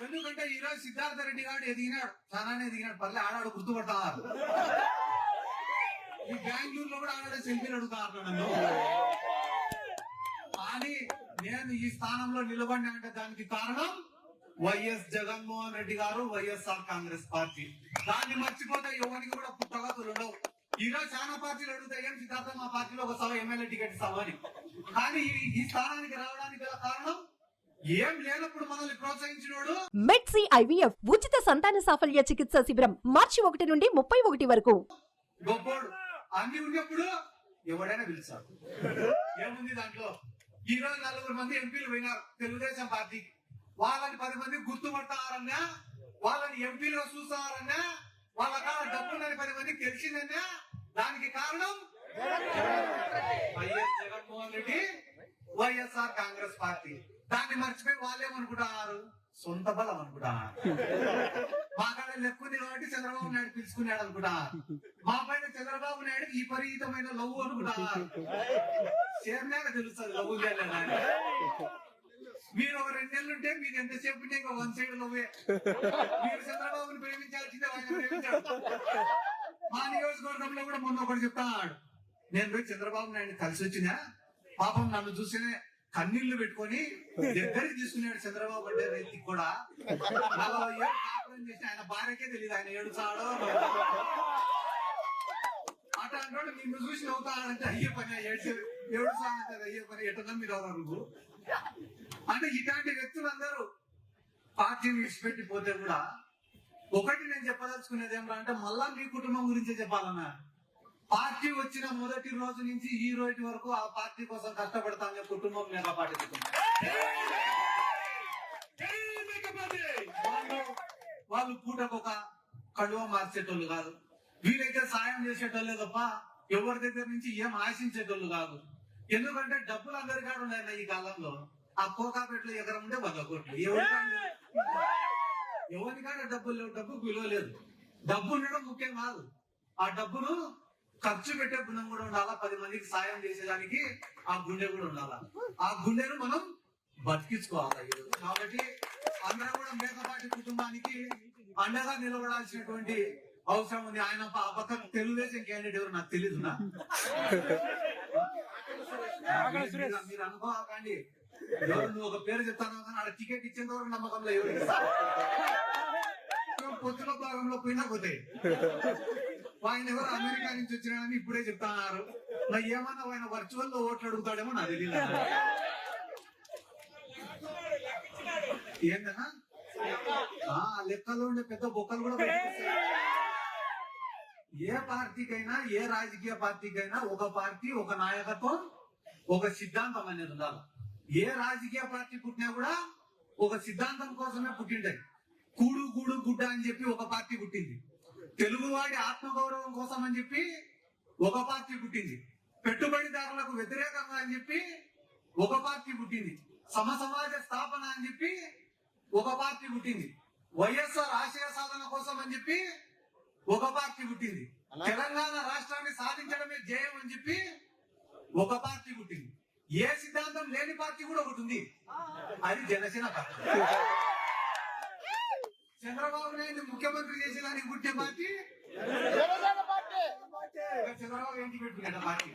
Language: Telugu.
ఎందుకంటే ఈ రోజు సిద్ధార్థ రెడ్డి గారు ఎదిగినాడు, చాలానే ఎదిగినాడు, పల్లె ఆడాడు గుర్తుపడతారు. ఈ బెంగళూరులో కూడా ఆడాడే సెల్ఫీలు అడుగుతారు నన్ను. కానీ నేను ఈ స్థానంలో నిలబడినా అంటే దానికి కారణం వైఎస్ జగన్మోహన్ రెడ్డి గారు, వైఎస్ఆర్ కాంగ్రెస్ పార్టీ. దాన్ని మర్చిపోతే ఎవరికి కూడా పుట్టగతులు ఉండవు. ఈ రోజు చాలా పార్టీలు అడుగుతాయి, ఏం సిద్ధార్థ మా పార్టీలో ఒక సభ ఎమ్మెల్యే టికెట్ ఇస్తామని. కానీ ఈ స్థానానికి రావడానికి గల కారణం ఏం లేనప్పుడు మనల్ని ప్రోత్సహించినోడు. మెడ్సి ఐవీఎఫ్ ఉచిత సంతాన సాఫల్య చికిత్స శిబిరం March 1 నుండి 31 వరకు. గొప్పోడు అన్ని ఉన్నప్పుడు ఎవడైనా పిలుస్తాడు. ఏముంది దాంట్లో? ఈ రోజు 4 మంది ఎంపీలు పోయినారు తెలుగుదేశం పార్టీకి. వాళ్ళని 10 మంది గుర్తుపడతారన్నా, వాళ్ళని ఎంపీలుగా చూస్తారన్నా, వాళ్ళ కాడ డబ్బులని 10 మందికి తెలిసిందన్నా, దానికి కారణం వైఎస్ జగన్మోహన్ రెడ్డి, వైఎస్ఆర్ కాంగ్రెస్ పార్టీ. దాన్ని మర్చిపోయి వాళ్ళేమనుకుంటున్నారు, సొంత బలం అనుకుంటున్నారు. మా కాడ లెక్కుంది కాబట్టి చంద్రబాబు నాయుడు పిలుచుకున్నాడు అనుకుంటున్నారు. మా పైన చంద్రబాబు నాయుడు విపరీతమైన లవ్వు అనుకుంటున్నారు. చేరినాక తెలుస్తుంది లవ్వు లేదని. మీరు ఒక 2 నెలలు ఉంటే మీరు ఎంతసేపు ఉంటే ఇంకా 1 సైడ్ లవ్వే. మీరు చంద్రబాబుని ప్రేమించాల్సిందే, ఆయన ప్రేమించాడు. మా నియోజకవర్గంలో కూడా మొన్న ఒకటి చెప్తాడు, నేను పోయి చంద్రబాబు నాయుడు కలిసి వచ్చినా పాపం నన్ను చూస్తేనే కన్నీళ్లు పెట్టుకొని దగ్గరికి తీసుకున్నాడు. చంద్రబాబు అంటే రైతు కూడా 40 ఏళ్ళు కాపురం చేసి ఆయన భార్యకే తెలియదు ఆయన ఏడుచాడో. అట్లాంటి నిన్ను చూసి నవ్వుతాడంటే అయ్యే పని, ఏడుచాడంటే అయ్యే పని, ఎట్లా మీరు ఎవరు అంటే ఇట్లాంటి వ్యక్తులందరూ పార్టీని విడిచిపెట్టి పోతే కూడా ఒకటి నేను చెప్పదలుచుకునేది ఏమన్నా అంటే మళ్ళా మీ కుటుంబం గురించే చెప్పాలన్నా. పార్టీ వచ్చిన మొదటి రోజు నుంచి ఈ రోజు వరకు ఆ పార్టీ కోసం కష్టపడతానే కుటుంబం మేకపాటి కుటుంబం. వాళ్ళు పూటకొక కడువ మార్చేటోళ్ళు కాదు, వీలైతే సాయం చేసేటోళ్ళే తప్ప ఎవరి దగ్గర నుంచి ఏం ఆశించేటోళ్ళు కాదు. ఎందుకంటే డబ్బులు అందరి కాడ ఉన్నాయి ఈ కాలంలో. ఆ కోకాపేటలో ఎకరం ఉంటే 100 కోట్లు. ఎవరికాడ డబ్బులు లేవు, డబ్బుకు విలువ లేదు. డబ్బు ఉండడం ముఖ్యం కాదు, ఆ డబ్బును ఖర్చు పెట్టే గుణం కూడా ఉండాలా. 10 మందికి సాయం చేసేదానికి ఆ గుండె కూడా ఉండాలా. ఆ గుండెను మనం బతికించుకోవాలి. కాబట్టి అందరూ కూడా మేకపాటి కుటుంబానికి అండగా నిలబడాల్సినటువంటి అవసరం ఉంది. ఆయన పక్కన తెలుగుదేశం క్యాండిడేట్ ఎవరు నాకు తెలీదు. మీరు అనుకోకండి, ఎవరు నువ్వు ఒక పేరు చెప్తాను కానీ ఆడ టికెట్ ఇచ్చేంత వరకు నమ్మకంలో ఎవరు పొత్తుల భాగంలో పోయినా పోతాయి. ఆయన ఎవరు అమెరికా నుంచి వచ్చినాడని ఇప్పుడే చెప్తున్నారు. నాకు ఏమన్నా ఆయన వర్చువల్ లో ఓట్లు అడుగుతాడేమో నాకు తెలియదు. ఏంటన్నా లెక్కలో ఉండే పెద్ద బొక్కలు కూడా ఏ పార్టీకైనా, ఏ రాజకీయ పార్టీకైనా ఒక పార్టీ, ఒక నాయకత్వం, ఒక సిద్ధాంతం అనేది ఉండాలి. ఏ రాజకీయ పార్టీ పుట్టినా కూడా ఒక సిద్ధాంతం కోసమే పుట్టింటాయి. కూడు గూడు గుడ్డ అని చెప్పి ఒక పార్టీ పుట్టింది. తెలుగువాడి ఆత్మగౌరవం కోసం అని చెప్పి ఒక పార్టీ పుట్టింది. పెట్టుబడిదారులకు వ్యతిరేకంగా అని చెప్పి ఒక పార్టీ పుట్టింది. సమసమాజ స్థాపన అని చెప్పి ఒక పార్టీ పుట్టింది. వైఎస్ఆర్ ఆశయ సాధన కోసం అని చెప్పి ఒక పార్టీ పుట్టింది. తెలంగాణ రాష్ట్రాన్ని సాధించడమే ధ్యేయం అని చెప్పి ఒక పార్టీ పుట్టింది. ఏ సిద్ధాంతం లేని పార్టీ కూడా ఒకటి ఉంది, అది జనసేన పార్టీ. చంద్రబాబు నాయుడు ముఖ్యమంత్రి చేసేదానికి పుట్టే పార్టీ చంద్రబాబు ఏంటి పెట్టుకున్న పార్టీ.